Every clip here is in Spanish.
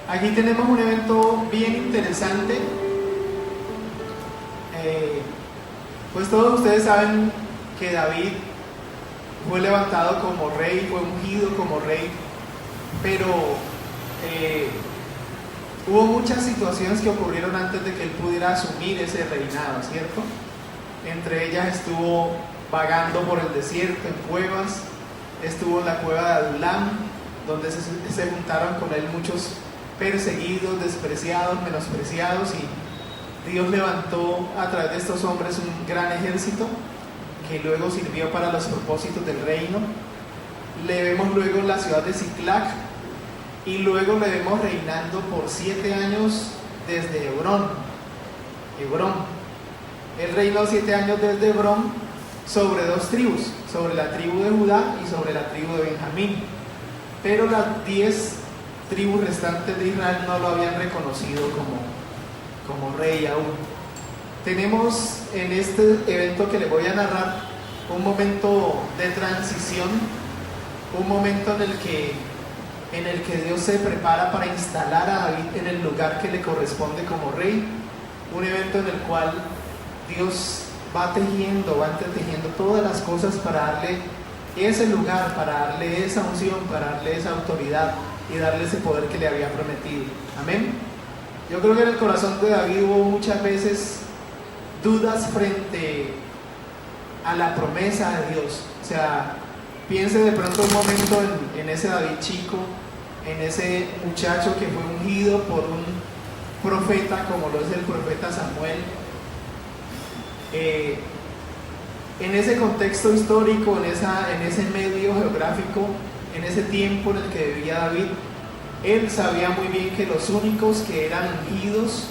Aquí tenemos un evento bien interesante. Pues todos ustedes saben que David fue levantado como rey, fue ungido como rey, pero hubo muchas situaciones que ocurrieron antes de que él pudiera asumir ese reinado, ¿cierto? Entre ellas estuvo vagando por el desierto en cuevas, estuvo en la cueva de Adulam, donde se juntaron con él muchos perseguidos, despreciados, menospreciados, y Dios levantó a través de estos hombres un gran ejército que luego sirvió para los propósitos del reino. Le vemos luego en la ciudad de Siclac, y luego le vemos reinando por 7 años desde Hebrón. Él reinó 7 años desde Hebrón sobre 2 tribus, sobre la tribu de Judá y sobre la tribu de Benjamín. Pero las 10 tribus restantes de Israel no lo habían reconocido como rey aún. Tenemos en este evento que les voy a narrar un momento de transición, un momento en el que Dios se prepara para instalar a David en el lugar que le corresponde como rey, un evento en el cual Dios va entretejiendo todas las cosas para darle ese lugar, para darle esa unción, para darle esa autoridad y darle ese poder que le había prometido. Amén. Yo creo que en el corazón de David hubo muchas veces dudas frente a la promesa de Dios. O sea, piense de pronto un momento en ese David chico, en ese muchacho que fue ungido por un profeta como lo es el profeta Samuel. En ese contexto histórico, en ese medio geográfico, en ese tiempo en el que vivía David, él sabía muy bien que los únicos que eran ungidos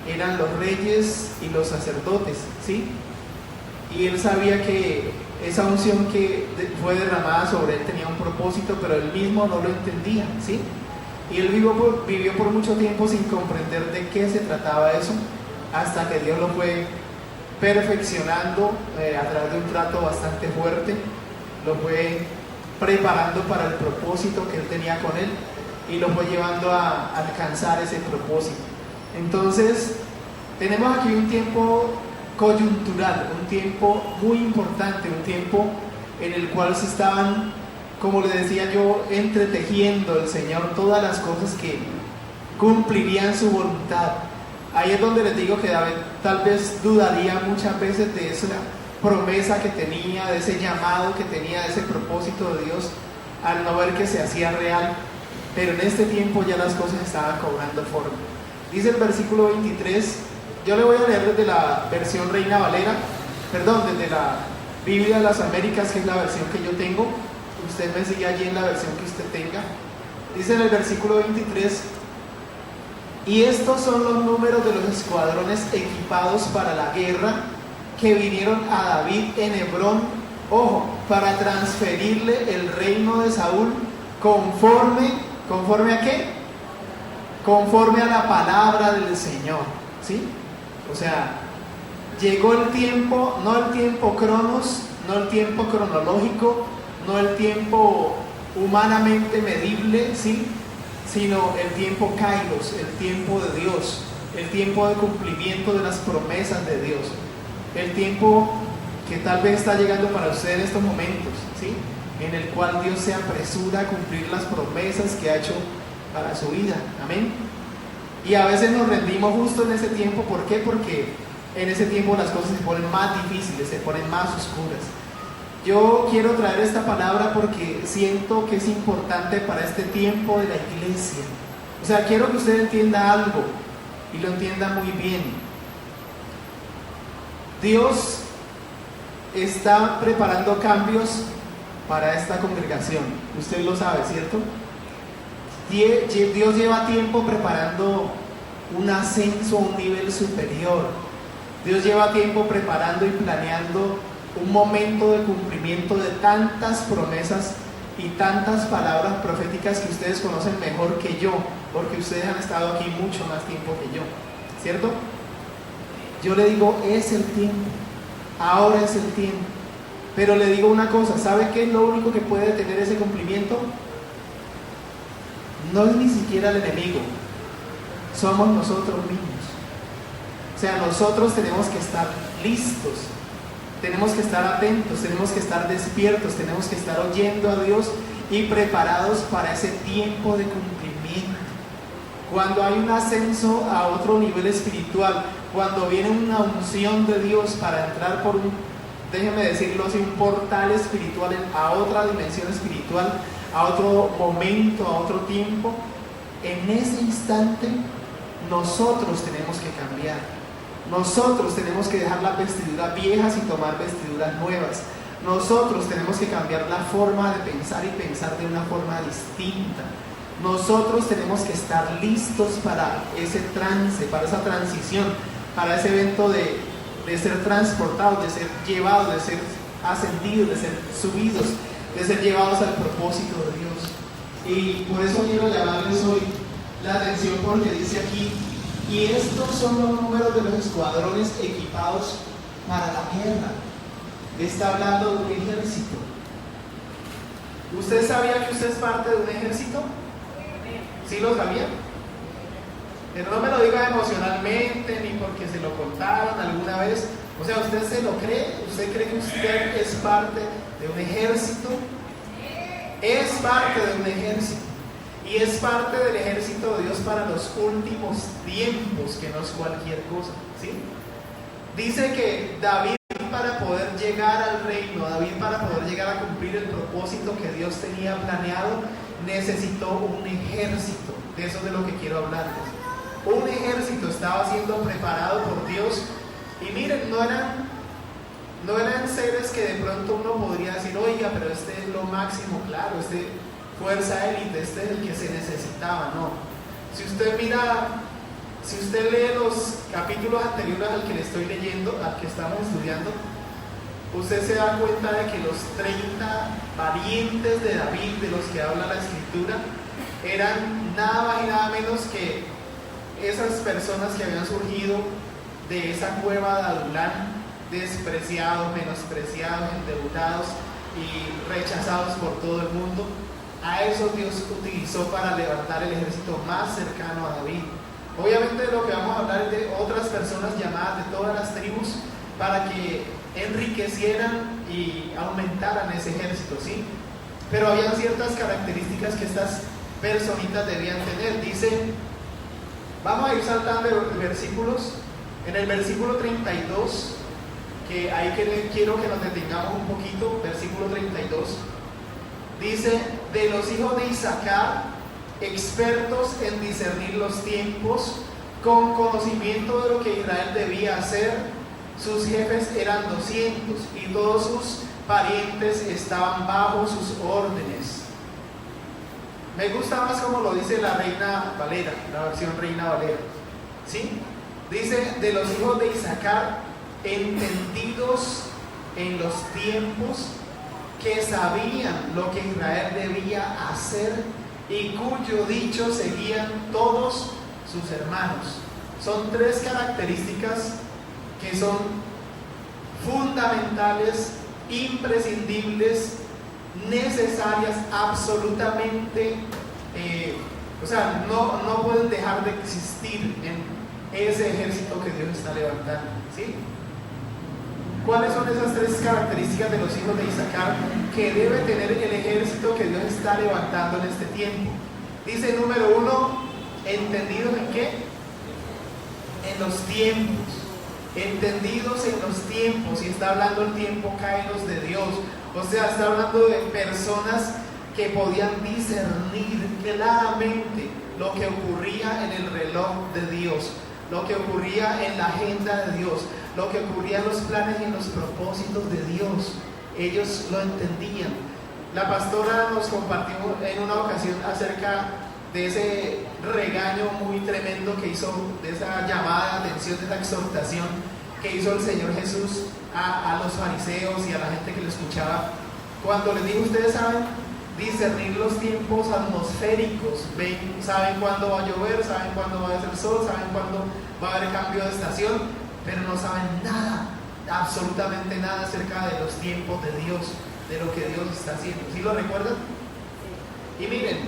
eran los reyes y los sacerdotes, ¿sí? Y él sabía que esa unción que fue derramada sobre él tenía un propósito, pero él mismo no lo entendía, ¿sí? Y él vivió por mucho tiempo sin comprender de qué se trataba eso, hasta que Dios lo fue perfeccionando a través de un trato bastante fuerte, lo fue preparando para el propósito que él tenía con él y lo fue llevando a alcanzar ese propósito. Entonces, tenemos aquí un tiempo coyuntural, un tiempo muy importante, un tiempo en el cual se estaban, como le decía yo, entretejiendo el Señor todas las cosas que cumplirían su voluntad. Ahí es donde les digo que David tal vez dudaría muchas veces de esa promesa que tenía, de ese llamado que tenía, de ese propósito de Dios, al no ver que se hacía real. Pero en este tiempo ya las cosas estaban cobrando forma. Dice el versículo 23, yo le voy a leer desde la versión Reina Valera, desde la Biblia de las Américas, que es la versión que yo tengo. Usted me sigue allí en la versión que usted tenga. Dice en el versículo 23, y estos son los números de los escuadrones equipados para la guerra que vinieron a David en Hebrón, ojo, para transferirle el reino de Saúl ¿conforme a qué? Conforme a la palabra del Señor, ¿sí? O sea, llegó el tiempo, no el tiempo cronos, no el tiempo cronológico, no el tiempo humanamente medible, ¿sí? Sino el tiempo kairos, el tiempo de Dios, el tiempo de cumplimiento de las promesas de Dios, el tiempo que tal vez está llegando para usted en estos momentos, ¿sí? En el cual Dios se apresura a cumplir las promesas que ha hecho para su vida. Amén. Y a veces nos rendimos justo en ese tiempo. ¿Por qué? Porque en ese tiempo las cosas se ponen más difíciles, se ponen más oscuras. Yo quiero traer esta palabra porque siento que es importante para este tiempo de la iglesia. O sea, quiero que usted entienda algo y lo entienda muy bien. Dios está preparando cambios para esta congregación. Usted lo sabe, ¿cierto? Dios lleva tiempo preparando un ascenso a un nivel superior. Dios lleva tiempo preparando y planeando un momento de cumplimiento de tantas promesas y tantas palabras proféticas que ustedes conocen mejor que yo, porque ustedes han estado aquí mucho más tiempo que yo, ¿cierto? Yo le digo, es el tiempo, ahora es el tiempo. Pero le digo una cosa, ¿sabe qué es lo único que puede tener ese cumplimiento? no es ni siquiera el enemigo, somos nosotros mismos. O sea, nosotros tenemos que estar listos, tenemos que estar atentos, tenemos que estar despiertos, tenemos que estar oyendo a Dios y preparados para ese tiempo de cumplimiento. Cuando hay un ascenso a otro nivel espiritual, cuando viene una unción de Dios para entrar por un, déjeme decirlo así, un portal espiritual a otra dimensión espiritual, a otro momento, a otro tiempo, en ese instante nosotros tenemos que cambiar. Nosotros tenemos que dejar las vestiduras viejas y tomar vestiduras nuevas. Nosotros tenemos que cambiar la forma de pensar y pensar de una forma distinta. Nosotros tenemos que estar listos para ese trance, para esa transición, para ese evento de ser transportados, de ser llevados, de ser ascendidos, de ser subidos, de ser llevados al propósito de Dios. Y por eso quiero llamarles hoy la atención, porque dice aquí: y estos son los números de los escuadrones equipados para la guerra. Está hablando de un ejército. ¿Usted sabía que usted es parte de un ejército? ¿Sí lo sabía? Pero no me lo diga emocionalmente ni porque se lo contaron alguna vez. O sea, ¿usted se lo cree? ¿Usted cree que usted es parte de un ejército? Es parte de un ejército. Y es parte del ejército de Dios para los últimos tiempos, que no es cualquier cosa, ¿sí? Dice que David, para poder llegar al reino, David, para poder llegar a cumplir el propósito que Dios tenía planeado, necesitó un ejército. De eso es de lo que quiero hablarles. Un ejército estaba siendo preparado por Dios. Y miren, no eran seres que de pronto uno podría decir: oiga, pero este es lo máximo, claro, este fuerza élite, este es el que se necesitaba. No. Si usted mira, si usted lee los capítulos anteriores al que le estoy leyendo, al que estamos estudiando, usted se da cuenta de que los 30 parientes de David, de los que habla la Escritura, eran nada más y nada menos que esas personas que habían surgido de esa cueva de Adulán, despreciados, menospreciados, endeudados y rechazados por todo el mundo. A esos Dios utilizó para levantar el ejército más cercano a David. Obviamente lo que vamos a hablar es de otras personas llamadas de todas las tribus, para que enriquecieran y aumentaran ese ejército, ¿sí? Pero había ciertas características que estas personitas debían tener. Dice, vamos a ir saltando de versículos. En el versículo 32, que ahí quiero que nos detengamos un poquito, versículo 32, dice: de los hijos de Isaacar, expertos en discernir los tiempos, con conocimiento de lo que Israel debía hacer, sus jefes eran 200 y todos sus parientes estaban bajo sus órdenes. Me gusta más como lo dice la Reina Valera, la versión Reina Valera, ¿sí? Dice: de los hijos de Isaacar, entendidos en los tiempos, que sabían lo que Israel debía hacer y cuyo dicho seguían todos sus hermanos. Son tres características que son fundamentales, imprescindibles, necesarias, absolutamente, o sea, no pueden dejar de existir en ese ejército que Dios está levantando, ¿sí? ¿Cuáles son esas tres características de los hijos de Isaacar que debe tener el ejército que Dios está levantando en este tiempo? Dice, número 1, entendidos en qué? En los tiempos. Entendidos en los tiempos. Y está hablando el tiempo kairos de Dios. O sea, está hablando de personas que podían discernir claramente lo que ocurría en el reloj de Dios, lo que ocurría en la agenda de Dios, lo que ocurría en los planes y en los propósitos de Dios. Ellos lo entendían. La pastora nos compartió en una ocasión acerca de ese regaño muy tremendo que hizo, de esa llamada de atención, de esa exhortación que hizo el Señor Jesús a los fariseos y a la gente que lo escuchaba, cuando les dijo: ustedes saben discernir los tiempos atmosféricos, saben cuándo va a llover, saben cuándo va a hacer sol, saben cuándo va a haber cambio de estación, pero no saben nada, absolutamente nada acerca de los tiempos de Dios, de lo que Dios está haciendo. ¿Sí lo recuerdan? Y miren,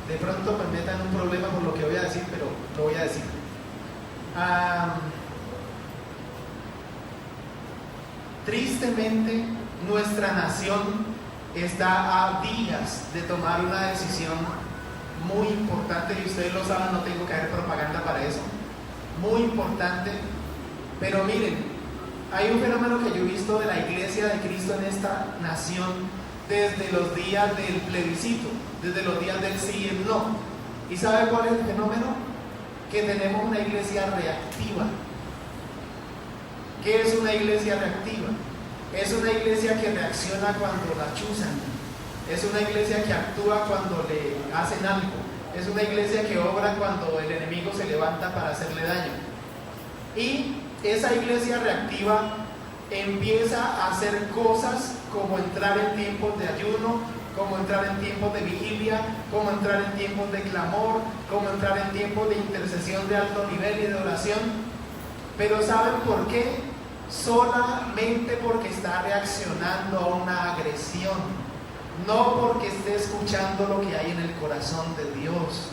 de pronto me meta en un problema por lo que voy a decir, pero lo voy a decir. Tristemente, nuestra nación está a días de tomar una decisión muy importante, y ustedes lo saben, no tengo que hacer propaganda para eso, muy importante. Pero miren, hay un fenómeno que yo he visto de la Iglesia de Cristo en esta nación desde los días del plebiscito, desde los días del sí y el no. ¿Y sabe cuál es el fenómeno? Que tenemos una iglesia reactiva. ¿Qué es una iglesia reactiva? Es una iglesia que reacciona cuando la chuzan. Es una iglesia que actúa cuando le hacen algo. Es una iglesia que obra cuando el enemigo se levanta para hacerle daño. Y esa iglesia reactiva empieza a hacer cosas como entrar en tiempos de ayuno, como entrar en tiempos de vigilia, como entrar en tiempos de clamor, como entrar en tiempos de intercesión de alto nivel y de oración. Pero ¿saben por qué? Solamente porque está reaccionando a una agresión, no porque esté escuchando lo que hay en el corazón de Dios.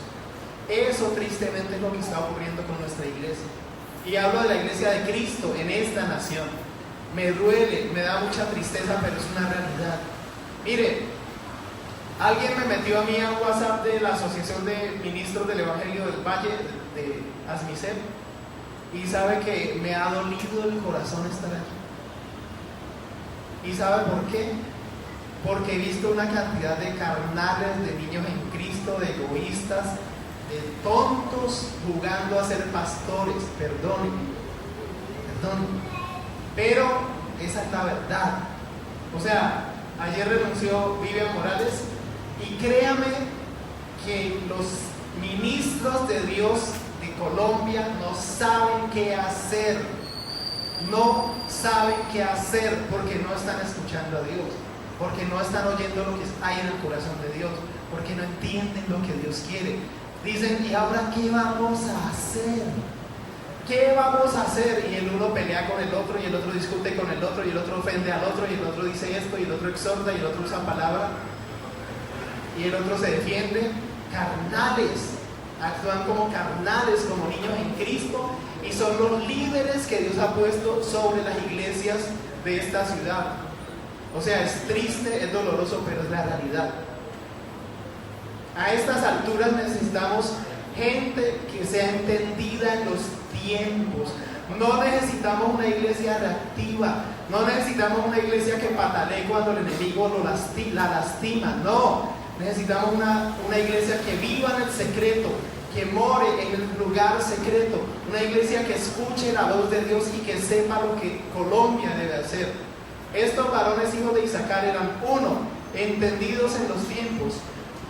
Eso tristemente es lo que está ocurriendo con nuestra iglesia. Y hablo de la iglesia de Cristo en esta nación. Me duele, me da mucha tristeza, pero es una realidad. Mire, alguien me metió a mí a WhatsApp de la Asociación de Ministros del Evangelio del Valle, de ASMICEP, y sabe que me ha dolido el corazón estar aquí. ¿Y sabe por qué? Porque he visto una cantidad de carnales, de niños en Cristo, de egoístas, de tontos jugando a ser pastores. Perdónenme. Pero esa es la verdad. O sea, ayer renunció Vivian Morales, y créame que los ministros de Dios de Colombia no saben qué hacer. No saben qué hacer porque no están escuchando a Dios, porque no están oyendo lo que hay en el corazón de Dios, porque no entienden lo que Dios quiere. Dicen, ¿y ahora qué vamos a hacer? ¿Qué vamos a hacer? Y el uno pelea con el otro, y el otro discute con el otro, y el otro ofende al otro, y el otro dice esto, y el otro exhorta, y el otro usa palabra, y el otro se defiende. Carnales, actúan como carnales, como niños en Cristo, y son los líderes que Dios ha puesto sobre las iglesias de esta ciudad. O sea, es triste, es doloroso, pero es la realidad. A estas alturas necesitamos gente que sea entendida en los tiempos. No necesitamos una iglesia reactiva, no necesitamos una iglesia que patalee cuando el enemigo la lastima. No, necesitamos una iglesia que viva en el secreto, que more en el lugar secreto, una iglesia que escuche la voz de Dios y que sepa lo que Colombia debe hacer. Estos varones hijos de Isaacar eran: 1, entendidos en los tiempos;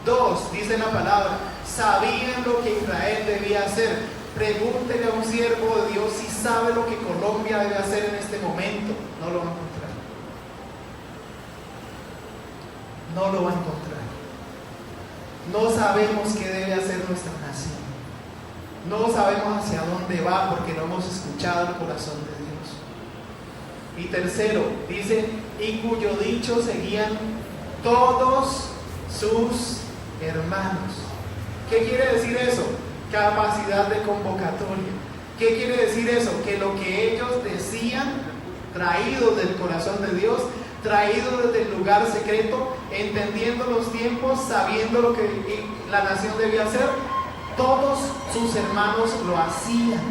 2, dice la palabra, sabían lo que Israel debía hacer. Pregúntele a un siervo de Dios si sabe lo que Colombia debe hacer en este momento. No lo va a encontrar. No lo va a encontrar. No sabemos qué debe hacer nuestra nación. No sabemos hacia dónde va porque no hemos escuchado el corazón de Dios. Y tercero, dice, y cuyo dicho seguían todos sus hermanos. ¿Qué quiere decir eso? Capacidad de convocatoria. ¿Qué quiere decir eso? Que lo que ellos decían, traído del corazón de Dios, traído desde el lugar secreto, entendiendo los tiempos, sabiendo lo que la nación debía hacer, todos sus hermanos lo hacían.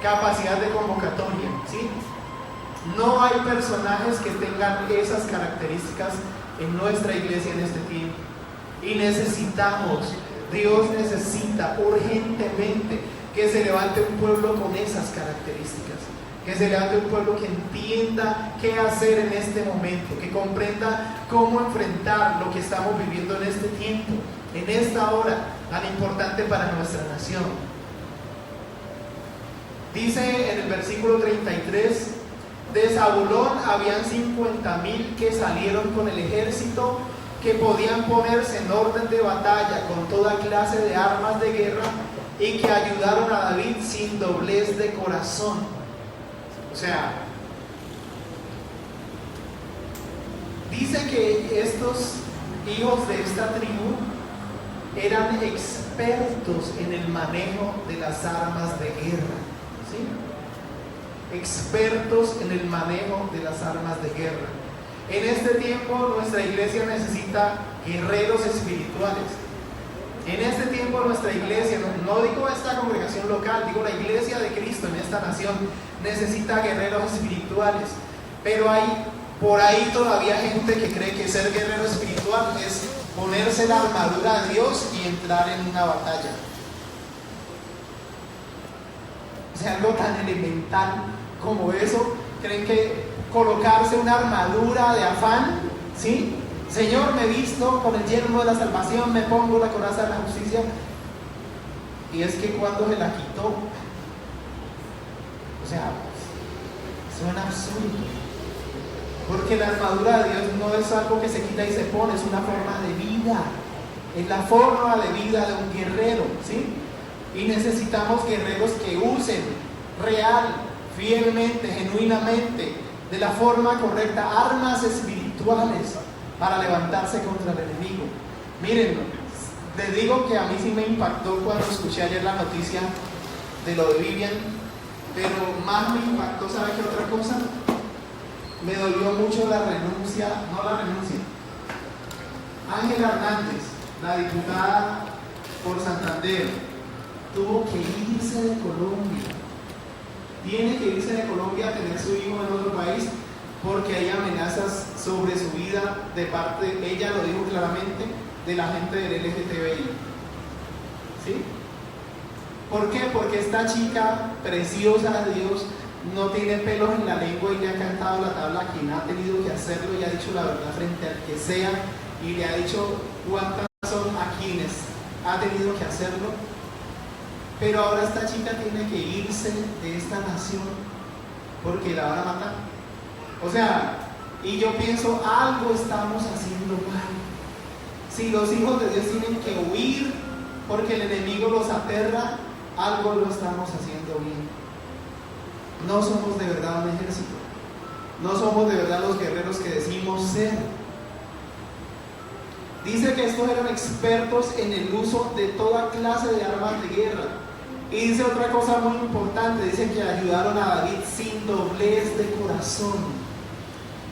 Capacidad de convocatoria, ¿sí? No hay personajes que tengan esas características en nuestra iglesia en este tiempo. Y necesitamos, Dios necesita urgentemente que se levante un pueblo con esas características, que se levante un pueblo que entienda qué hacer en este momento, que comprenda cómo enfrentar lo que estamos viviendo en este tiempo, en esta hora tan importante para nuestra nación. Dice en el versículo 33, de Zabulón habían 50,000 que salieron con el ejército, que podían ponerse en orden de batalla con toda clase de armas de guerra, y que ayudaron a David sin doblez de corazón. O sea, dice que estos hijos de esta tribu eran expertos en el manejo de las armas de guerra, ¿sí? Expertos en el manejo de las armas de guerra. En este tiempo nuestra iglesia necesita guerreros espirituales. En este tiempo nuestra iglesia, no digo esta congregación local, digo la iglesia de Cristo en esta nación, necesita guerreros espirituales. Pero hay por ahí todavía gente que cree que ser guerrero espiritual es ponerse la armadura de Dios y entrar en una batalla. O sea, algo tan elemental como eso. ¿Creen que colocarse una armadura de afán, ¿sí? Señor, me visto con el yelmo de la salvación, me pongo la coraza de la justicia? Y es que cuando se la quitó, o sea, suena absurdo. Porque la armadura de Dios no es algo que se quita y se pone, es una forma de vida. Es la forma de vida de un guerrero, ¿sí? Y necesitamos guerreros que usen real, fielmente, genuinamente, de la forma correcta, armas espirituales para levantarse contra el enemigo. Miren, les digo que a mí sí me impactó cuando escuché ayer la noticia de lo de Vivian, pero más me impactó, ¿sabe qué otra cosa? Me dolió mucho la renuncia, Ángela Hernández, la diputada por Santander, tuvo que irse de Colombia. Tiene que irse de Colombia a tener su hijo en otro país porque hay amenazas sobre su vida de parte, ella lo dijo claramente, de la gente del LGTBI. ¿Sí? ¿Por qué? Porque esta chica preciosa de Dios no tiene pelos en la lengua y le ha cantado la tabla a quien ha tenido que hacerlo y ha dicho la verdad frente al que sea y le ha dicho cuántas son a quienes ha tenido que hacerlo. Pero ahora esta chica tiene que irse de esta nación porque la van a matar. O sea, y yo pienso, algo estamos haciendo mal. Si los hijos de Dios tienen que huir porque el enemigo los aterra, algo lo estamos haciendo bien. No somos de verdad un ejército. No somos de verdad los guerreros que decimos ser. Dice que estos eran expertos en el uso de toda clase de armas de guerra. Y dice otra cosa muy importante, dice que ayudaron a David sin doblez de corazón.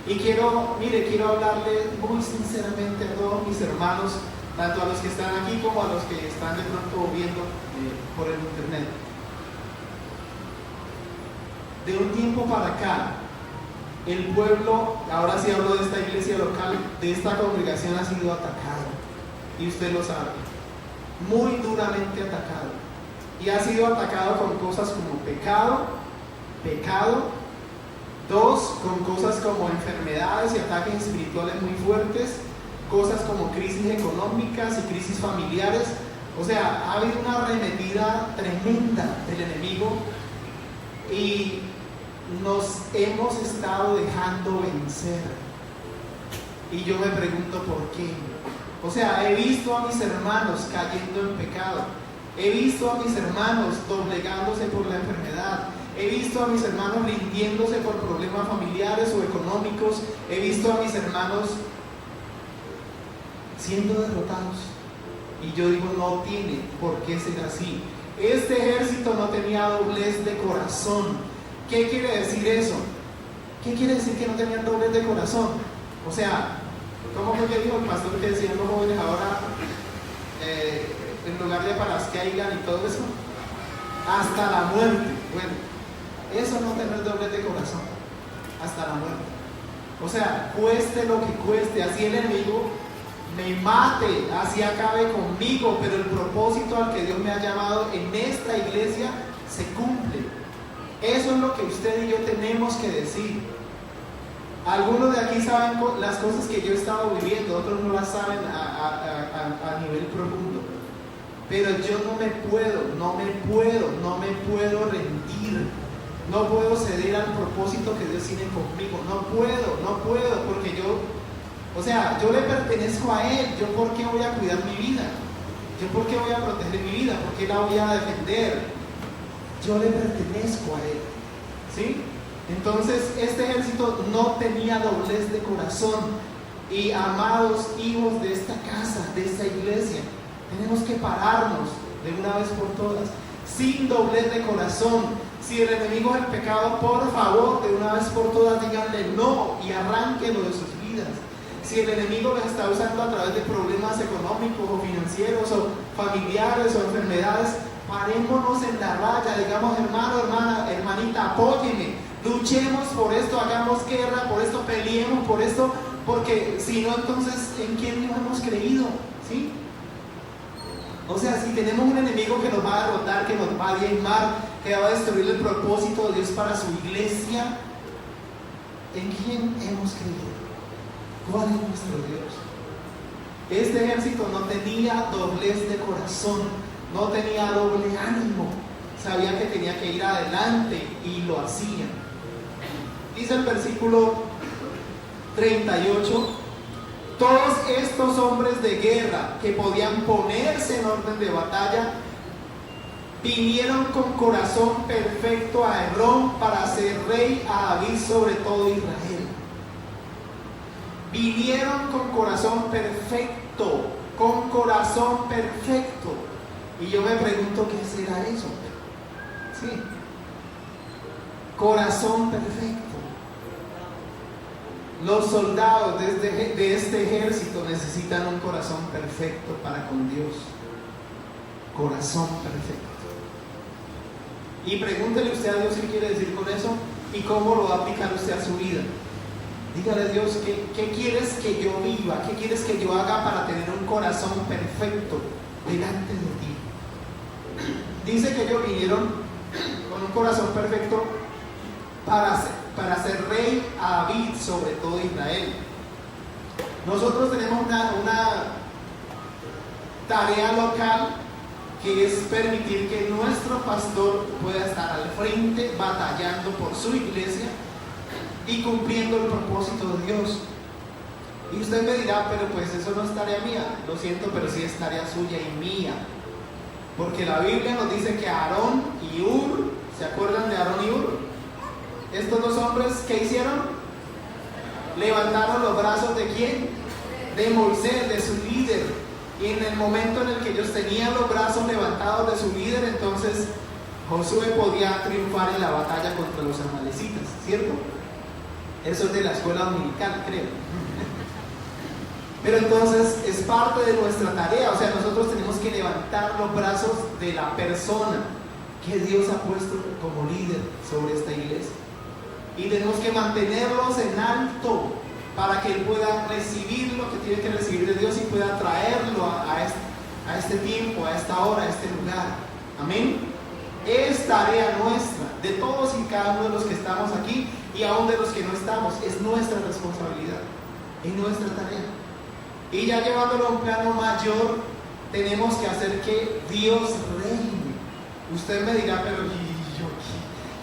Y quiero hablarle muy sinceramente a todos mis hermanos, tanto a los que están aquí como a los que están de pronto viendo por el internet. De un tiempo para acá, el pueblo, ahora sí hablo de esta iglesia local, de esta congregación, ha sido atacado. Y usted lo sabe, muy duramente atacado. Y ha sido atacado con cosas como pecado, dos, con cosas como enfermedades y ataques espirituales muy fuertes, cosas como crisis económicas y crisis familiares. O sea, ha habido una arremetida tremenda del enemigo y nos hemos estado dejando vencer. Y yo me pregunto por qué. O sea, he visto a mis hermanos cayendo en pecado. He visto a mis hermanos doblegándose por la enfermedad. He visto a mis hermanos rindiéndose por problemas familiares o económicos. He visto a mis hermanos siendo derrotados. Y yo digo, no tiene por qué ser así. Este ejército no tenía doblez de corazón. ¿Qué quiere decir eso? ¿Qué quiere decir que no tenían doblez de corazón? O sea, ¿cómo fue que dijo el pastor que decían los jóvenes ahora, en lugar de para que caigan y todo eso? Hasta la muerte. Bueno, eso no tener doblez de corazón. Hasta la muerte. O sea, cueste lo que cueste, así el enemigo me mate, así acabe conmigo, pero el propósito al que Dios me ha llamado en esta iglesia se cumple. Eso es lo que usted y yo tenemos que decir. Algunos de aquí saben las cosas que yo he estado viviendo, otros no las saben a nivel profundo. Pero yo no me puedo rendir. No puedo ceder al propósito que Dios tiene conmigo. No puedo, porque yo le pertenezco a Él. ¿Yo por qué voy a cuidar mi vida? ¿Yo por qué voy a proteger mi vida? ¿Por qué la voy a defender? Yo le pertenezco a Él. ¿Sí? Entonces, este ejército no tenía doblez de corazón. Y amados hijos de esta casa, de esta iglesia, Tenemos que pararnos de una vez por todas, sin doblez de corazón. Si el enemigo es el pecado, por favor, de una vez por todas díganle no y arránquenlo de sus vidas. Si el enemigo los está usando a través de problemas económicos o financieros o familiares o enfermedades, parémonos en la raya, digamos, hermano, hermana, hermanita, apóyeme, luchemos por esto, hagamos guerra por esto, peleemos por esto, porque si no, entonces, ¿en quién nos hemos creído? ¿Sí? O sea, si tenemos un enemigo que nos va a derrotar, que nos va a diezmar, que va a destruir el propósito de Dios para su iglesia, ¿en quién hemos creído? ¿Cuál es nuestro Dios? Este ejército no tenía doblez de corazón, no tenía doble ánimo, sabía que tenía que ir adelante y lo hacía. Dice el versículo 38: todos estos hombres de guerra que podían ponerse en orden de batalla vinieron con corazón perfecto a Hebrón para hacer rey a David sobre todo Israel. Vinieron con corazón perfecto, con corazón perfecto. Y yo me pregunto, ¿qué será eso? Sí, corazón perfecto. Los soldados de este ejército necesitan un corazón perfecto para con Dios. Corazón perfecto. Y pregúntele usted a Dios qué quiere decir con eso y cómo lo va a aplicar usted a su vida. Dígale a Dios, ¿qué quieres que yo viva? ¿Qué quieres que yo haga para tener un corazón perfecto delante de ti? Dice que ellos vinieron con un corazón perfecto para ser rey a David sobre todo Israel. Nosotros tenemos una tarea local, que es permitir que nuestro pastor pueda estar al frente batallando por su iglesia y cumpliendo el propósito de Dios. Y usted me dirá, pero pues eso no es tarea mía. Lo siento, pero sí es tarea suya y mía, porque la Biblia nos dice que Aarón y Hur, ¿se acuerdan de Aarón y Hur? Estos dos hombres, ¿qué hicieron? Levantaron los brazos ¿de quién? De Moisés, de su líder. Y en el momento en el que ellos tenían los brazos levantados de su líder, entonces Josué podía triunfar en la batalla contra los amalecitas, ¿cierto? Eso es de la escuela dominical, creo. Pero entonces es parte de nuestra tarea, o sea, nosotros tenemos que levantar los brazos de la persona que Dios ha puesto como líder sobre esta iglesia. Y tenemos que mantenerlos en alto para que Él pueda recibir lo que tiene que recibir de Dios y pueda traerlo a este tiempo, a esta hora, a este lugar. Amén. Es tarea nuestra, de todos y cada uno de los que estamos aquí y aún de los que no estamos. Es nuestra responsabilidad, es nuestra tarea. Y ya llevándolo a un plano mayor, tenemos que hacer que Dios reine. Usted me dirá, pero ¿yo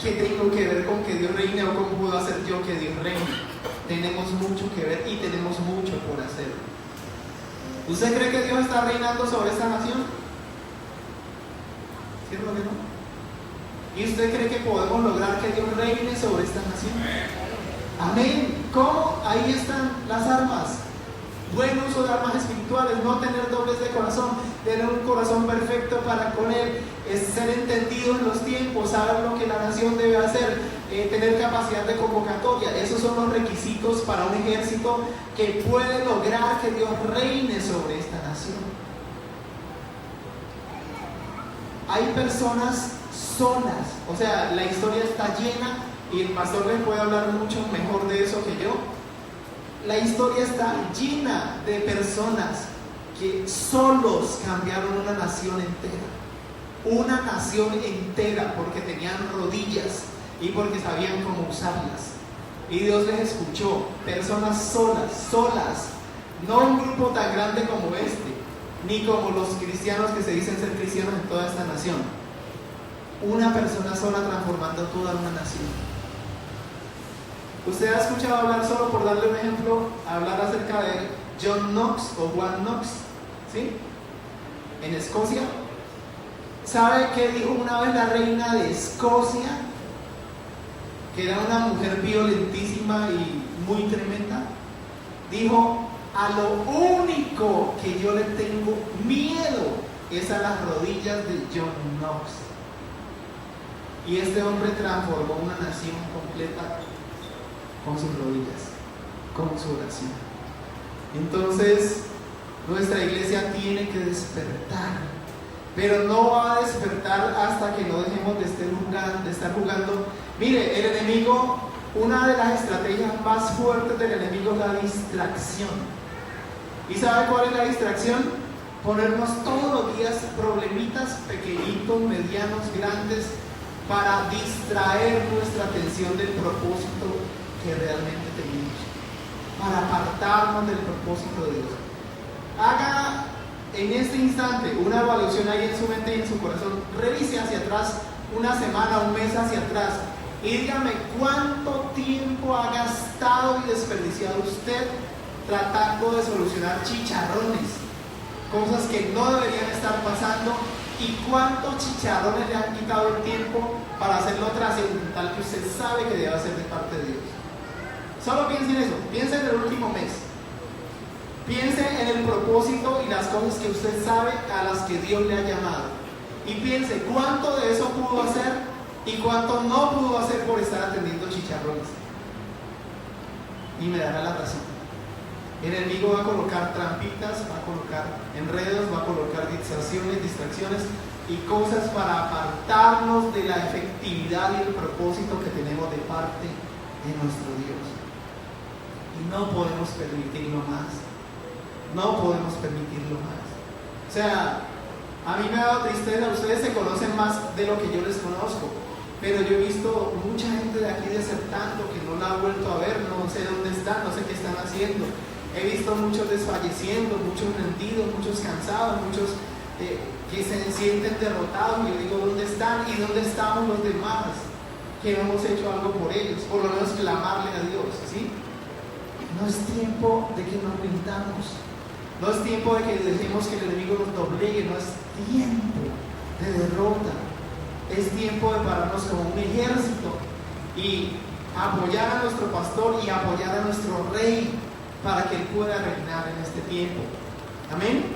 qué tengo que ver con que Dios reine o cómo puedo hacer yo que Dios reine? Tenemos mucho que ver y tenemos mucho por hacer. ¿Usted cree que Dios está reinando sobre esta nación? ¿Cierto que no? ¿Y usted cree que podemos lograr que Dios reine sobre esta nación? Amén. ¿Cómo? Ahí están las armas. Buen uso de armas espirituales, no tener doblez de corazón, tener un corazón perfecto para con Él, es ser entendido en los tiempos, saber lo que la nación debe hacer, tener capacidad de convocatoria. Esos son los requisitos para un ejército que puede lograr que Dios reine sobre esta nación. Hay personas solas, o sea, la historia está llena y el pastor les puede hablar mucho mejor de eso que yo. La historia está llena de personas que solos cambiaron una nación entera. Una nación entera, porque tenían rodillas y porque sabían cómo usarlas. Y Dios les escuchó. Personas solas. No un grupo tan grande como este, ni como los cristianos que se dicen ser cristianos en toda esta nación. Una persona sola transformando toda una nación. ¿Usted ha escuchado hablar, solo por darle un ejemplo, hablar acerca de John Knox o Juan Knox? ¿Sí? En Escocia. ¿Sabe qué dijo una vez la reina de Escocia? Que era una mujer violentísima y muy tremenda. Dijo, A lo único que yo le tengo miedo es a las rodillas de John Knox. Y este hombre transformó una nación completa con sus rodillas, con su oración. Entonces, nuestra iglesia tiene que despertar, pero no va a despertar hasta que no dejemos de estar jugando. Mire, el enemigo, una de las estrategias más fuertes del enemigo es la distracción. ¿Y sabe cuál es la distracción? Ponernos todos los días problemitas pequeñitos, medianos, grandes, para distraer nuestra atención del propósito que realmente tenemos, para apartarnos del propósito de Dios. Haga en este instante una evaluación ahí en su mente y en su corazón. Revise hacia atrás, una semana, un mes hacia atrás, y dígame cuánto tiempo ha gastado y desperdiciado usted tratando de solucionar chicharrones, cosas que no deberían estar pasando, y cuántos chicharrones le han quitado el tiempo para hacerlo trascendental que usted sabe que debe hacer de parte de Dios. Solo piense en eso, piense en el último mes, piense en el propósito y las cosas que usted sabe a las que Dios le ha llamado, y piense cuánto de eso pudo hacer y cuánto no pudo hacer por estar atendiendo chicharrones, y me dará la razón. El enemigo va a colocar trampitas, va a colocar enredos, va a colocar distracciones y cosas para apartarnos de la efectividad y el propósito que tenemos de parte de nuestro Dios. Y no podemos permitirlo más. No podemos permitirlo más. O sea, a mí me ha dado tristeza. Ustedes se conocen más de lo que yo les conozco, pero yo he visto mucha gente de aquí desertando que no la ha vuelto a ver. No sé dónde están, no sé qué están haciendo. He visto muchos desfalleciendo, muchos rendidos, muchos cansados, muchos que se sienten derrotados. Y yo digo, ¿dónde están? ¿Y dónde estamos los demás que no hemos hecho algo por ellos? Por lo menos clamarle a Dios, ¿sí? No es tiempo de que nos rindamos. No es tiempo de que dejemos que el enemigo nos doblegue. No es tiempo de derrota. Es tiempo de pararnos como un ejército y apoyar a nuestro pastor y apoyar a nuestro rey, para que Él pueda reinar en este tiempo. Amén.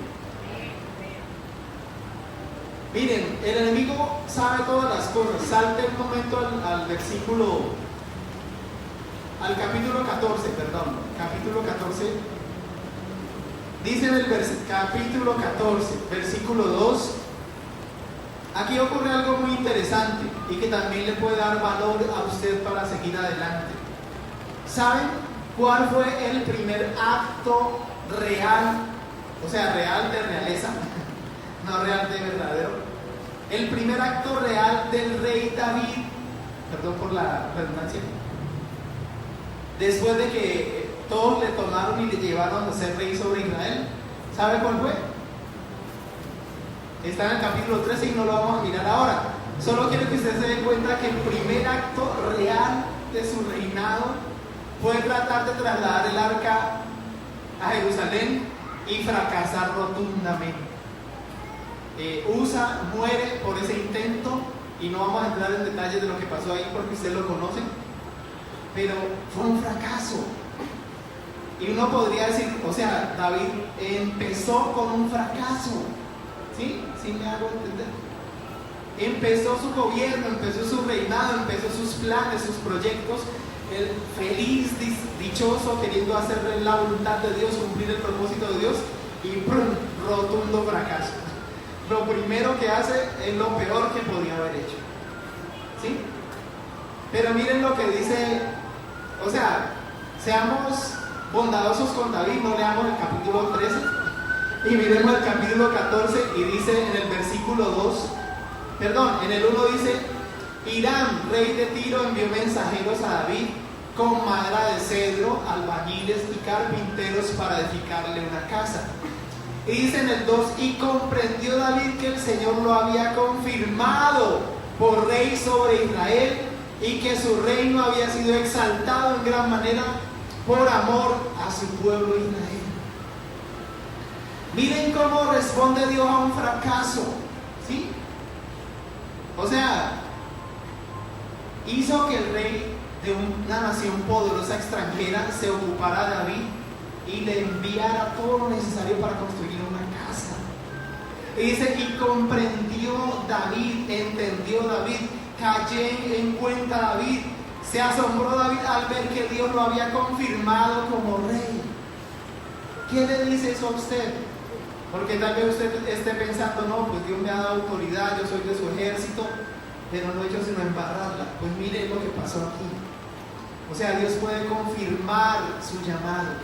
Miren, el enemigo sabe todas las cosas. Salte un momento al capítulo 14, capítulo 14. Dice en el capítulo 14, versículo 2, aquí ocurre algo muy interesante y que también le puede dar valor a usted para seguir adelante. ¿Saben cuál fue el primer acto real? O sea, real de realeza, no real de verdadero. El primer acto real del rey David, perdón por la redundancia, después de que todos le tomaron y le llevaron a ser rey sobre Israel, ¿sabe cuál fue? Está en el capítulo 13 y no lo vamos a mirar ahora. Solo quiero que usted se dé cuenta que el primer acto real de su reinado fue tratar de trasladar el arca a Jerusalén y fracasar rotundamente. Usa muere por ese intento y no vamos a entrar en detalles de lo que pasó ahí porque usted lo conoce, pero fue un fracaso. Y uno podría decir, o sea, David empezó con un fracaso. ¿Sí? ¿Sí me hago entender? Empezó su gobierno, empezó su reinado, empezó sus planes, sus proyectos, el feliz, dichoso, queriendo hacer la voluntad de Dios, cumplir el propósito de Dios, y ¡prum!, rotundo fracaso. Lo primero que hace es lo peor que podía haber hecho, ¿sí? Pero miren lo que dice, o sea, seamos bondadosos con David, no leamos el capítulo 13 y miremos el capítulo 14 y dice en el versículo 2, en el 1 dice: Hiram, rey de Tiro, envió mensajeros a David con madera de cedro, albañiles y carpinteros para edificarle una casa. Y dice en el 2: y comprendió David que el Señor lo había confirmado por rey sobre Israel y que su reino había sido exaltado en gran manera por amor a su pueblo Israel. Miren cómo responde Dios a un fracaso, ¿sí? O sea, hizo que el rey de una nación poderosa extranjera se ocupara de David y le enviara todo lo necesario para construir una casa. Y dice, y comprendió David, entendió David, cayó en cuenta David, se asombró David al ver que Dios lo había confirmado como rey. ¿Qué le dice eso a usted? Porque tal vez usted esté pensando, no, pues Dios me ha dado autoridad, yo soy de su ejército, pero no he hecho sino embarrarla. Pues mire lo que pasó aquí. O sea, Dios puede confirmar su llamado,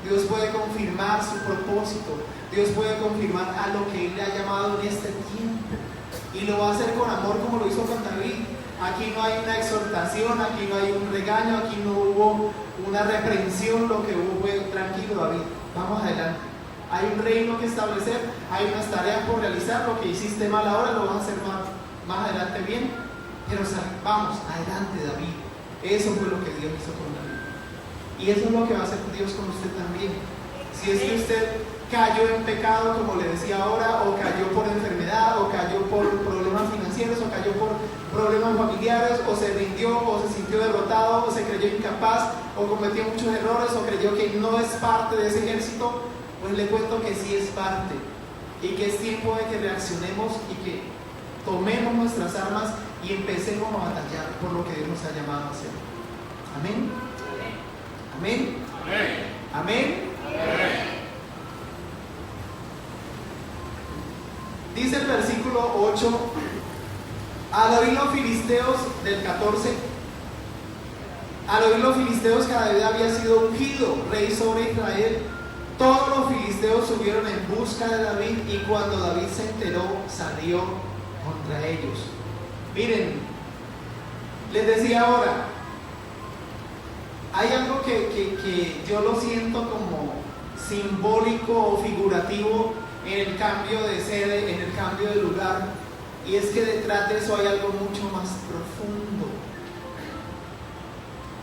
Dios puede confirmar su propósito, Dios puede confirmar a lo que Él le ha llamado en este tiempo, y lo va a hacer con amor como lo hizo con David. Aquí no hay una exhortación, aquí no hay un regaño, aquí no hubo una reprensión, lo que hubo fue, tranquilo David, vamos adelante. Hay un reino que establecer, hay unas tareas por realizar, lo que hiciste mal ahora lo vas a hacer más adelante bien, pero vamos, adelante David. Eso fue lo que Dios hizo con David. Y eso es lo que va a hacer Dios con usted también. Si es que usted cayó en pecado, como le decía ahora, o cayó por enfermedad, o cayó por problemas financieros, o cayó por problemas familiares, o se rindió, o se sintió derrotado, o se creyó incapaz, o cometió muchos errores, o creyó que no es parte de ese ejército, pues le cuento que sí es parte, y que es tiempo de que reaccionemos y que tomemos nuestras armas y empecemos a batallar por lo que Dios nos ha llamado a hacer. Amén. Amén. Amén. Amén. Dice el versículo 8, al oír los filisteos, del 14, al oír los filisteos que David había sido ungido rey sobre Israel, todos los filisteos subieron en busca de David, y cuando David se enteró, salió contra ellos. Miren, les decía ahora, hay algo que yo lo siento como simbólico o figurativo en el cambio de sede, en el cambio de lugar, y es que detrás de eso hay algo mucho más profundo.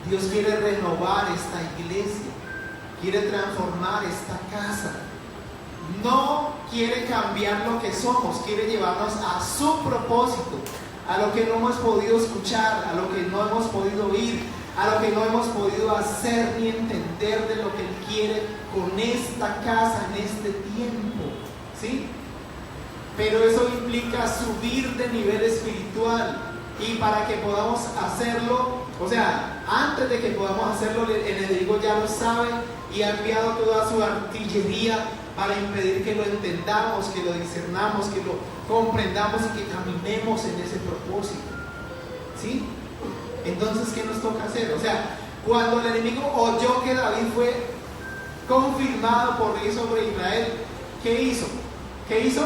Dios quiere renovar esta iglesia, quiere transformar esta casa, no quiere cambiar lo que somos, quiere llevarnos a su propósito, a lo que no hemos podido escuchar, a lo que no hemos podido oír, a lo que no hemos podido hacer ni entender de lo que Él quiere con esta casa en este tiempo, ¿sí? Pero eso implica subir de nivel espiritual, y para que podamos hacerlo, o sea, antes de que podamos hacerlo, el enemigo ya lo sabe y ha enviado toda su artillería para impedir que lo entendamos, que lo discernamos, que lo comprendamos y que caminemos en ese propósito, ¿sí? Entonces, ¿qué nos toca hacer? O sea, cuando el enemigo oyó que David fue confirmado por rey sobre Israel, ¿qué hizo? ¿Qué hizo?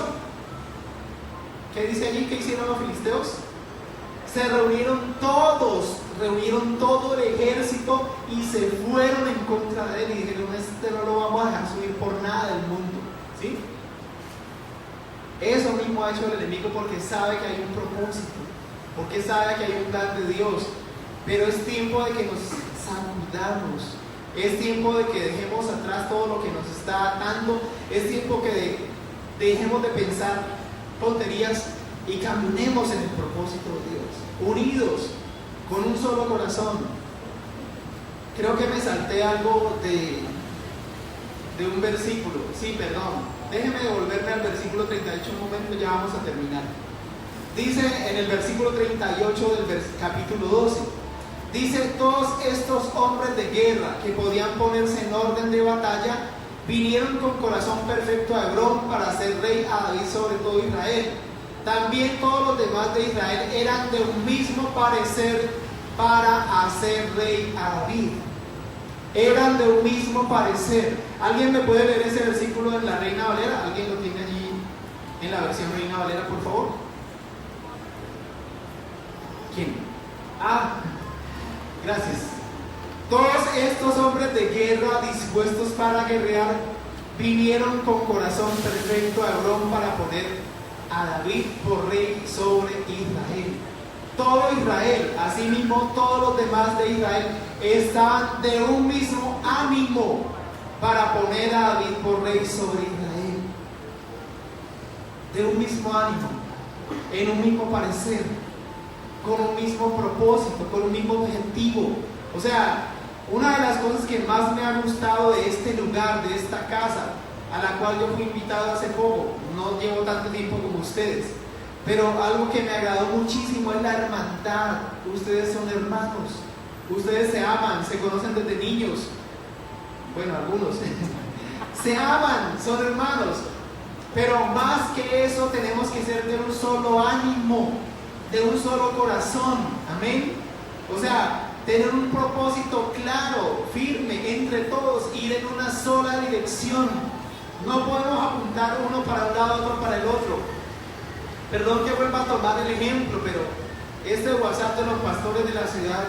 ¿Qué dice allí? ¿Qué hicieron los filisteos? Se reunieron todo el ejército y se fueron en contra de él y dijeron, este no lo vamos a dejar subir por nada del mundo, ¿sí? Eso mismo ha hecho el enemigo, porque sabe que hay un propósito, porque sabe que hay un plan de Dios. Pero es tiempo de que nos sacudamos, es tiempo de que dejemos atrás todo lo que nos está atando, es tiempo que dejemos de pensar tonterías y caminemos en el propósito de Dios, unidos, con un solo corazón. Creo que me salté algo de un versículo. Sí, perdón, déjeme devolverme al versículo 38 un momento, ya vamos a terminar. Dice en el versículo 38 del capítulo 12, dice, todos estos hombres de guerra que podían ponerse en orden de batalla, vinieron con corazón perfecto a Hebrón para hacer rey a David sobre todo Israel. También todos los demás de Israel eran de un mismo parecer para hacer rey a David. Eran de un mismo parecer. ¿Alguien me puede leer ese versículo en la Reina Valera? ¿Alguien lo tiene allí en la versión Reina Valera, por favor? ¿Quién? Gracias. Todos estos hombres de guerra dispuestos para guerrear vinieron con corazón perfecto a Hebrón para poner a David por rey sobre Israel. Todo Israel, asimismo todos los demás de Israel, estaban de un mismo ánimo para poner a David por rey sobre Israel. De un mismo ánimo, en un mismo parecer, con un mismo propósito, con un mismo objetivo. O sea, Una de las cosas que más me ha gustado de este lugar, de esta casa, a la cual yo fui invitado hace poco, no llevo tanto tiempo como ustedes, pero algo que me agradó muchísimo es la hermandad. Ustedes son hermanos, ustedes se aman, se conocen desde niños, bueno, algunos se aman, son hermanos, pero más que eso tenemos que ser de un solo ánimo, de un solo corazón, amén. O sea, tener un propósito claro, firme, entre todos, ir en una sola dirección. No podemos apuntar uno para un lado, otro para el otro. Perdón que vuelva a tomar el ejemplo, pero este WhatsApp de los pastores de la ciudad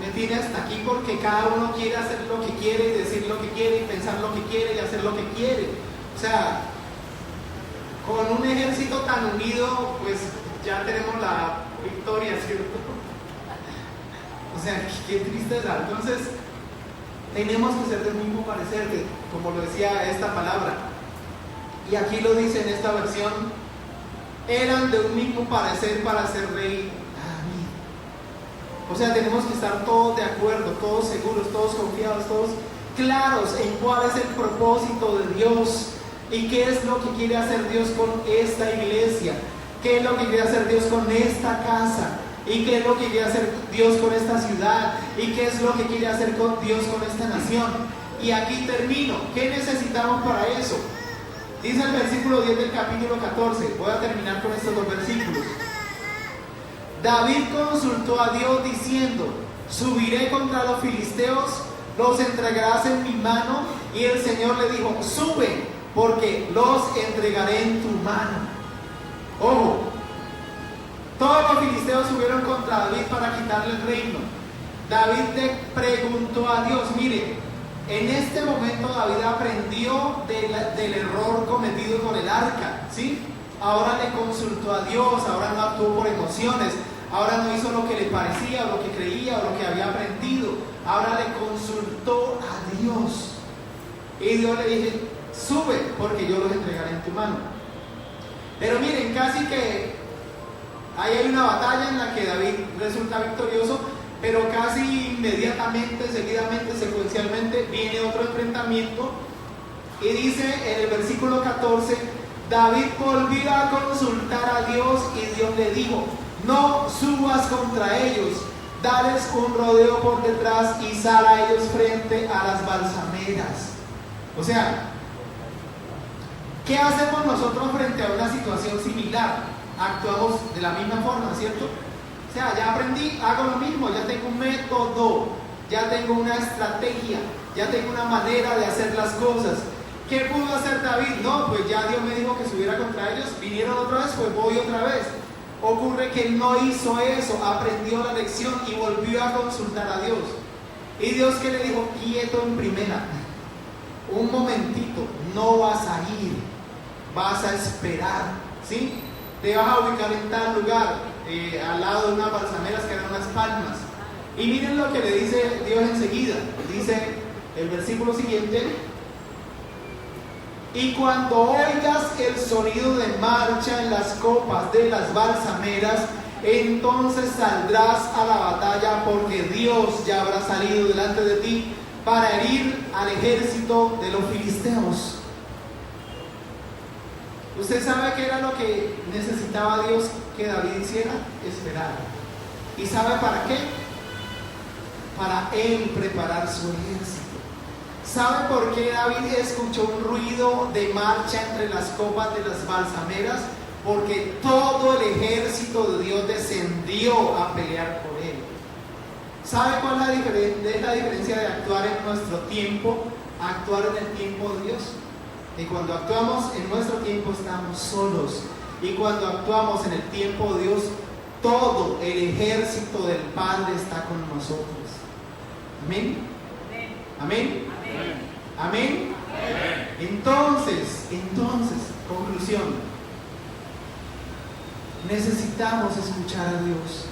me tiene hasta aquí porque cada uno quiere hacer lo que quiere, y decir lo que quiere, y pensar lo que quiere, y hacer lo que quiere. O sea, con un ejército tan unido, pues ya tenemos la victoria, ¿cierto? O sea, qué tristeza. Entonces, tenemos que ser del mismo parecer, como lo decía esta palabra. Y aquí lo dice en esta versión: eran de un mismo parecer para ser rey David. O sea, tenemos que estar todos de acuerdo, todos seguros, todos confiados, todos claros en cuál es el propósito de Dios y qué es lo que quiere hacer Dios con esta iglesia, qué es lo que quiere hacer Dios con esta casa, y qué es lo que quiere hacer Dios con esta ciudad, y qué es lo que quiere hacer con Dios con esta nación. Y aquí termino. ¿Qué necesitamos para eso? Dice el versículo 10 del capítulo 14. Voy a terminar con estos dos versículos. David consultó a Dios diciendo: subiré contra los filisteos, los entregarás en mi mano. Y el Señor le dijo: sube, porque los entregaré en tu mano. Ojo, todos los filisteos subieron contra David para quitarle el reino. David le preguntó a Dios. Mire, en este momento David aprendió del error cometido con el arca, ¿sí? Ahora le consultó a Dios, ahora no actuó por emociones, ahora no hizo lo que le parecía, o lo que creía, o lo que había aprendido. Ahora le consultó a Dios. Y Dios le dijo: sube, porque yo los entregaré en tu mano. Pero miren, casi que ahí hay una batalla en la que David resulta victorioso, pero casi inmediatamente, seguidamente, secuencialmente, viene otro enfrentamiento. Y dice en el versículo 14: David volvió a consultar a Dios, y Dios le dijo: no subas contra ellos, dales un rodeo por detrás y sal a ellos frente a las balsameras. O sea, ¿qué hacemos nosotros frente a una situación similar? Actuamos de la misma forma, ¿cierto? O sea, ya aprendí, hago lo mismo, ya tengo un método, ya tengo una estrategia, ya tengo una manera de hacer las cosas. ¿Qué pudo hacer David? No, pues ya Dios me dijo que subiera contra ellos, vinieron otra vez, pues voy otra vez. Ocurre que él no hizo eso, aprendió la lección y volvió a consultar a Dios. Y Dios, ¿qué le dijo? Quieto en primera, un momentito, no vas a ir, vas a esperar, ¿sí? Te vas a ubicar en tal lugar, al lado de unas balsameras que eran unas palmas. Y miren lo que le dice Dios enseguida. Dice el versículo siguiente: y cuando oigas el sonido de marcha en las copas de las balsameras, entonces saldrás a la batalla, porque Dios ya habrá salido delante de ti para herir al ejército de los filisteos. ¿Usted sabe qué era lo que necesitaba Dios que David hiciera? Esperar. ¿Y sabe para qué? Para él preparar su ejército. ¿Sabe por qué David escuchó un ruido de marcha entre las copas de las balsameras? Porque todo el ejército de Dios descendió a pelear por él. ¿Sabe cuál es la diferencia de actuar en nuestro tiempo a actuar en el tiempo de Dios? Y cuando actuamos en nuestro tiempo estamos solos, y cuando actuamos en el tiempo de Dios, todo el ejército del Padre está con nosotros. Amén. Amén. Amén. Entonces, conclusión: necesitamos escuchar a Dios.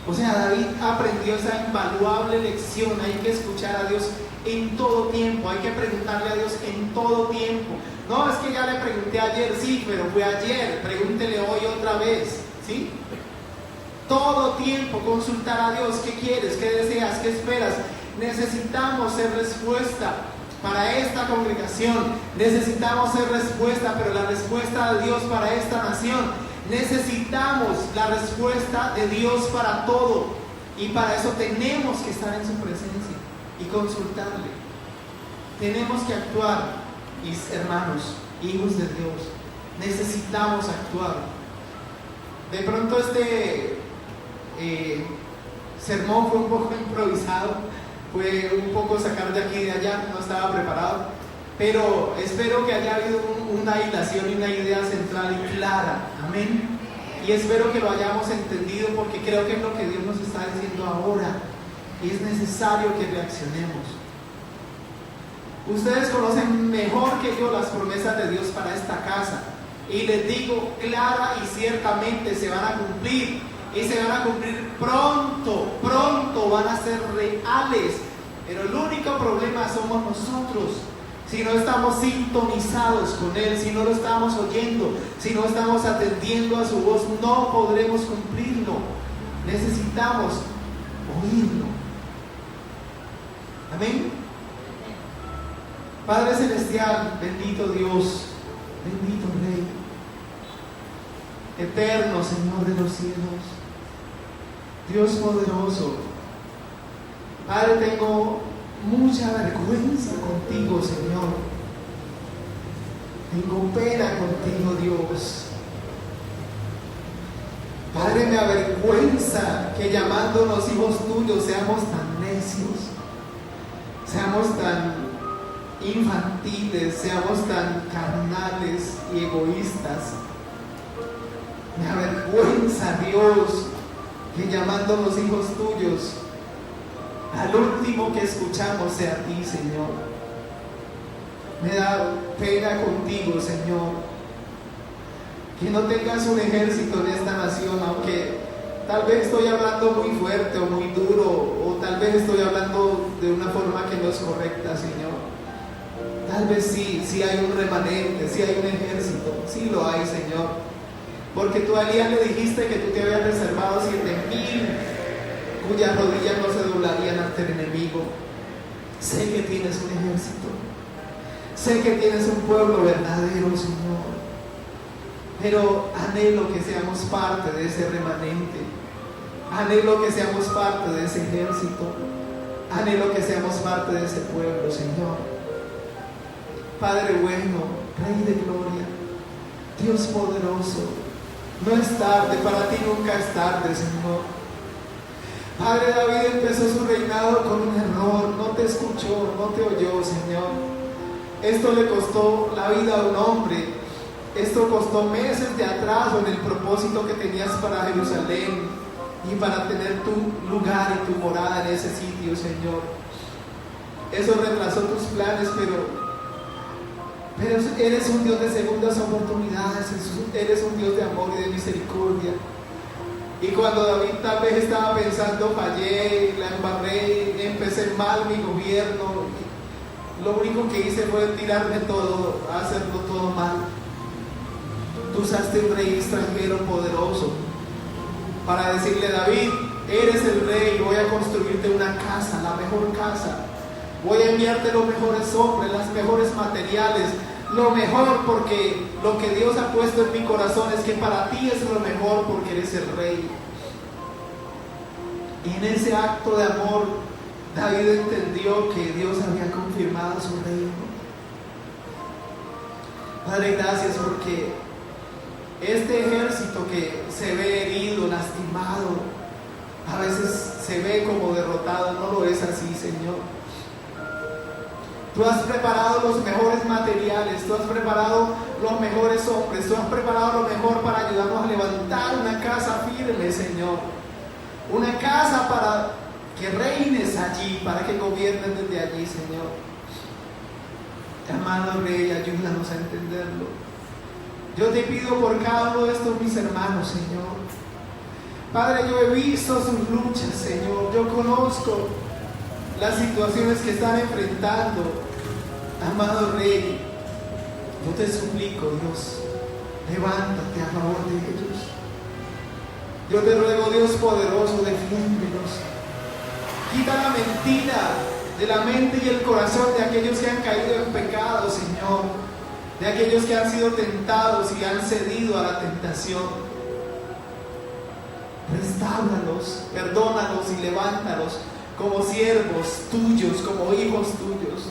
O sea, David aprendió esa invaluable lección. Hay que escuchar a Dios en todo tiempo, hay que preguntarle a Dios en todo tiempo. No, es que ya le pregunté ayer, sí, pero fue ayer, pregúntele hoy otra vez, ¿sí? Todo tiempo consultar a Dios: ¿qué quieres? ¿Qué deseas? ¿Qué esperas? necesitamos ser respuesta para esta congregación, necesitamos ser respuesta, pero la respuesta de Dios para esta nación, necesitamos la respuesta de Dios para todo, y para eso tenemos que estar en su presencia y consultarle. Tenemos que actuar, mis hermanos, hijos de Dios, necesitamos actuar. De pronto este sermón fue un poco improvisado, fue un poco sacar de aquí y de allá, no estaba preparado, pero espero que haya habido una hilación y una idea central y clara, amén, y espero que lo hayamos entendido, porque creo que es lo que Dios nos está diciendo ahora, y es necesario que reaccionemos. Ustedes conocen mejor que yo las promesas de Dios para esta casa, y les digo clara y ciertamente se van a cumplir, y se van a cumplir pronto van a ser reales, pero el único problema somos nosotros. Si no estamos sintonizados con Él, si no lo estamos oyendo, si no estamos atendiendo a su voz, no podremos cumplirlo. Necesitamos oírlo. Amén. Padre Celestial, bendito Dios, bendito Rey, eterno Señor de los cielos, Dios poderoso. Padre, tengo mucha vergüenza contigo, Señor. Tengo pena contigo, Dios. Padre, me avergüenza que llamándonos hijos tuyos seamos tan necios, seamos tan infantiles, seamos tan carnales y egoístas. Me avergüenza, Dios, que llamándonos hijos tuyos, al último que escuchamos sea a ti, Señor. Me da pena contigo, Señor, que no tengas un ejército en esta nación, aunque tal vez estoy hablando muy fuerte o muy duro, o tal vez estoy hablando de una forma que no es correcta, Señor. Tal vez sí hay un remanente, sí hay un ejército, sí lo hay, Señor, porque tú a Elías le dijiste que tú te habías reservado 7,000 cuyas rodillas no se doblarían ante el enemigo. Sé que tienes un ejército, sé que tienes un pueblo verdadero, Señor, pero anhelo que seamos parte de ese remanente, anhelo que seamos parte de ese ejército, anhelo que seamos parte de ese pueblo, Señor. Padre bueno, Rey de gloria, Dios poderoso, no es tarde, para ti nunca es tarde, Señor. Padre, David empezó su reinado con un error, no te escuchó, no te oyó, Señor. Esto le costó la vida a un hombre, esto costó meses de atraso en el propósito que tenías para Jerusalén y para tener tu lugar y tu morada en ese sitio, Señor. Eso retrasó tus planes, pero eres un Dios de segundas oportunidades, eres un Dios de amor y de misericordia. Y cuando David tal vez estaba pensando, fallé, la embarré, empecé mal mi gobierno, lo único que hice fue tirarme todo, hacerlo todo mal. Tú usaste un rey extranjero poderoso para decirle: David, eres el rey, voy a construirte una casa, la mejor casa. Voy a enviarte los mejores hombres, los mejores materiales, lo mejor, porque lo que Dios ha puesto en mi corazón es que para ti es lo mejor, porque eres el rey. Y en ese acto de amor, David entendió que Dios había confirmado su reino. Padre, gracias porque este ejército que se ve herido, lastimado, a veces se ve como derrotado, no lo es así, Señor. Tú has preparado los mejores materiales, tú has preparado los mejores hombres, tú has preparado lo mejor para ayudarnos a levantar una casa firme, Señor. Una casa para que reines allí, para que gobiernes desde allí, Señor. Amado Rey, ayúdanos a entenderlo. Yo te pido por cada uno de estos mis hermanos, Señor. Padre, yo he visto sus luchas, Señor. Yo conozco las situaciones que están enfrentando. Amado Rey, yo te suplico, Dios, levántate a favor de ellos. Yo te ruego, Dios poderoso, defiéndelos. Quita la mentira de la mente y el corazón de aquellos que han caído en pecado, Señor. De aquellos que han sido tentados y han cedido a la tentación. Restáuralos, perdónalos y levántalos como siervos tuyos, como hijos tuyos.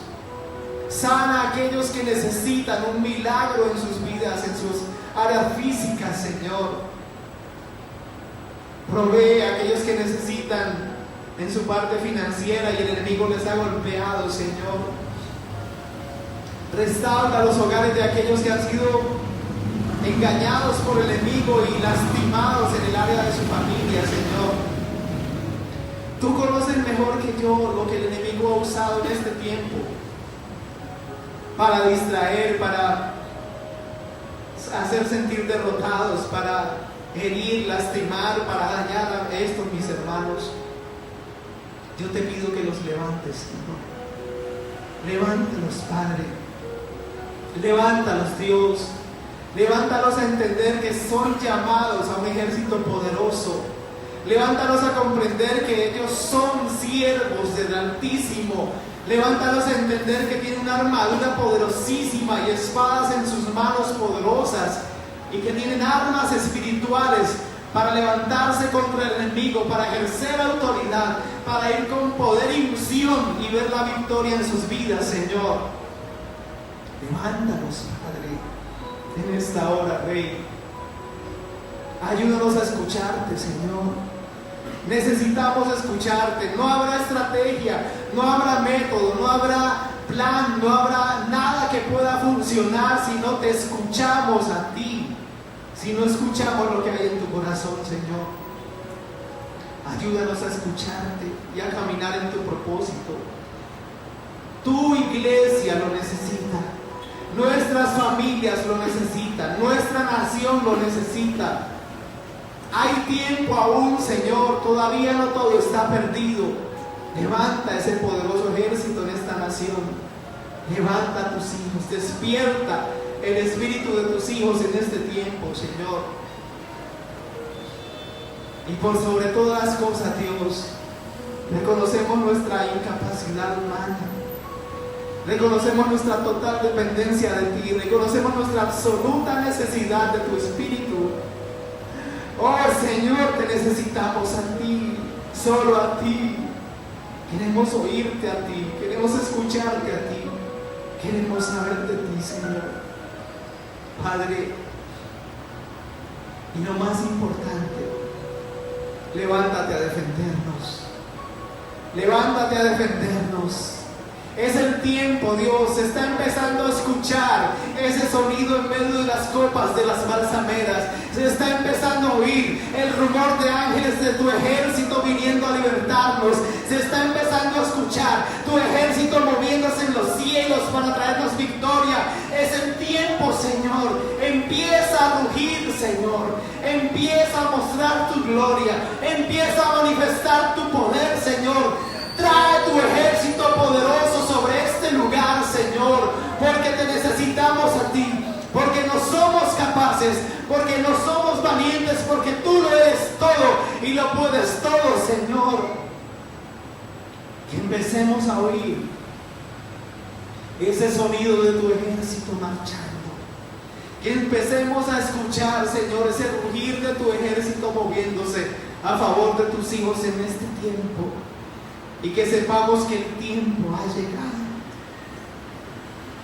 Sana a aquellos que necesitan un milagro en sus vidas, en sus áreas físicas, Señor. Provee a aquellos que necesitan en su parte financiera y el enemigo les ha golpeado, Señor. Restaura los hogares de aquellos que han sido engañados por el enemigo y lastimados en el área de su familia, Señor. Tú conoces mejor que yo lo que el enemigo ha usado en este tiempo para distraer, para hacer sentir derrotados, para herir, lastimar, para dañar a estos mis hermanos. Yo te pido que los levantes, Señor. Levántalos, Padre. Levántalos, Dios. Levántalos a entender que son llamados a un ejército poderoso. Levántalos a comprender que ellos son siervos del Altísimo. Levántalos a entender que tienen una armadura poderosísima y espadas en sus manos poderosas, y que tienen armas espirituales para levantarse contra el enemigo, para ejercer autoridad, para ir con poder y unción y ver la victoria en sus vidas, Señor. Levántanos, Padre, en esta hora, Rey. Ayúdanos a escucharte, Señor. Necesitamos escucharte. No habrá estrategia, no habrá método, no habrá plan, no habrá nada que pueda funcionar si no te escuchamos a ti, si no escuchamos lo que hay en tu corazón, Señor. Ayúdanos a escucharte y a caminar en tu propósito. Tu iglesia lo necesita, nuestras familias lo necesitan, nuestra nación lo necesita. Hay tiempo aún, Señor, todavía no todo está perdido. Levanta ese poderoso ejército en esta nación. Levanta a tus hijos, despierta el espíritu de tus hijos en este tiempo, Señor. Y por sobre todas las cosas, Dios, reconocemos nuestra incapacidad humana. Reconocemos nuestra total dependencia de ti. Reconocemos nuestra absoluta necesidad de tu espíritu. Oh Señor, te necesitamos a ti, solo a ti. Queremos oírte a ti, queremos escucharte a ti, queremos saber de ti, Señor. Padre, y lo más importante, levántate a defendernos. Levántate a defendernos. Es el tiempo, Dios. Se está empezando a escuchar ese sonido en medio de las copas de las balsameras. Se está empezando a oír el rumor de ángeles de tu ejército viniendo a libertarnos. Se está empezando a escuchar tu ejército moviéndose en los cielos para traernos victoria. Es el tiempo, Señor. Empieza a rugir, Señor. Empieza a mostrar tu gloria. Empieza a manifestar tu poder, Señor. Trae tu ejército poderoso sobre este lugar, Señor, porque te necesitamos a ti, porque no somos capaces, porque no somos valientes, porque tú lo eres todo y lo puedes todo, Señor. Que empecemos a oír ese sonido de tu ejército marchando. Que empecemos a escuchar, Señor, ese rugir de tu ejército moviéndose a favor de tus hijos en este tiempo. Y que sepamos que el tiempo ha llegado.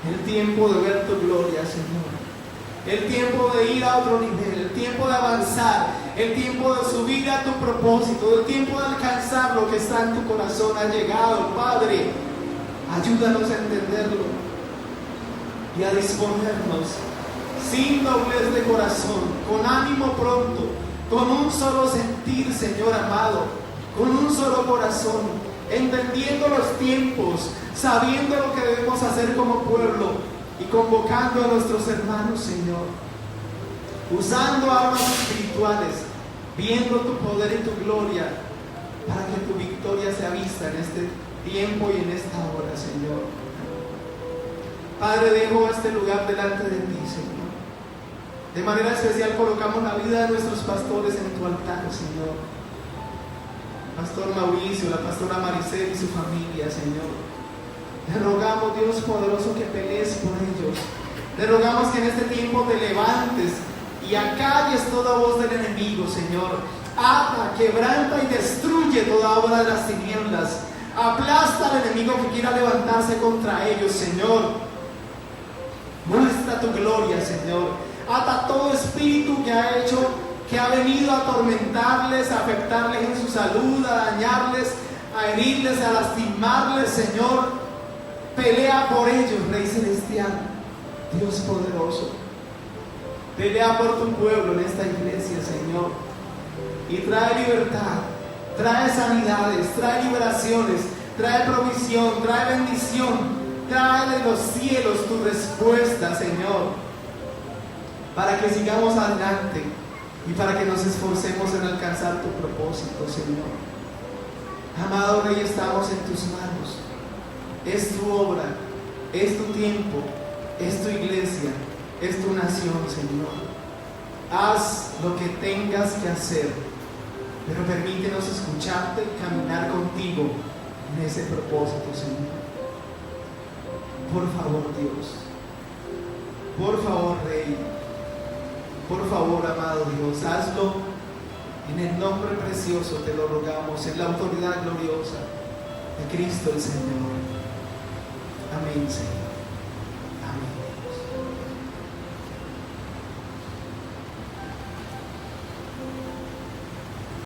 El tiempo de ver tu gloria, Señor. El tiempo de ir a otro nivel. El tiempo de avanzar. El tiempo de subir a tu propósito. El tiempo de alcanzar lo que está en tu corazón ha llegado, Padre. Ayúdanos a entenderlo y a disponernos sin doblez de corazón, con ánimo pronto, con un solo sentir, Señor amado, con un solo corazón, entendiendo los tiempos, sabiendo lo que debemos hacer como pueblo y convocando a nuestros hermanos, Señor, usando armas espirituales, viendo tu poder y tu gloria, para que tu victoria sea vista en este tiempo y en esta hora, Señor. Padre, dejo este lugar delante de ti, Señor. De manera especial colocamos la vida de nuestros pastores en tu altar, Señor, Pastor Mauricio, la pastora Maricel y su familia, Señor. Le rogamos, Dios poderoso, que pelees por ellos. Le rogamos que en este tiempo te levantes y acalles toda voz del enemigo, Señor. Ata, quebranta y destruye toda obra de las tinieblas. Aplasta al enemigo que quiera levantarse contra ellos, Señor. Muestra tu gloria, Señor. Ata todo espíritu que ha venido a atormentarles, a afectarles en su salud, a dañarles, a herirles, a lastimarles, Señor. Pelea por ellos, Rey Celestial, Dios poderoso. Pelea por tu pueblo en esta iglesia, Señor. Y trae libertad, trae sanidades, trae liberaciones, trae provisión, trae bendición. Trae de los cielos tu respuesta, Señor, para que sigamos adelante y para que nos esforcemos en alcanzar tu propósito, Señor. Amado Rey, estamos en tus manos. Es tu obra, es tu tiempo, es tu iglesia, es tu nación, Señor. Haz lo que tengas que hacer, pero permítenos escucharte y caminar contigo en ese propósito, Señor. Por favor, Dios. Por favor, Rey. Por favor, amado Dios, hazlo en el nombre precioso, te lo rogamos, en la autoridad gloriosa de Cristo el Señor. Amén, Señor.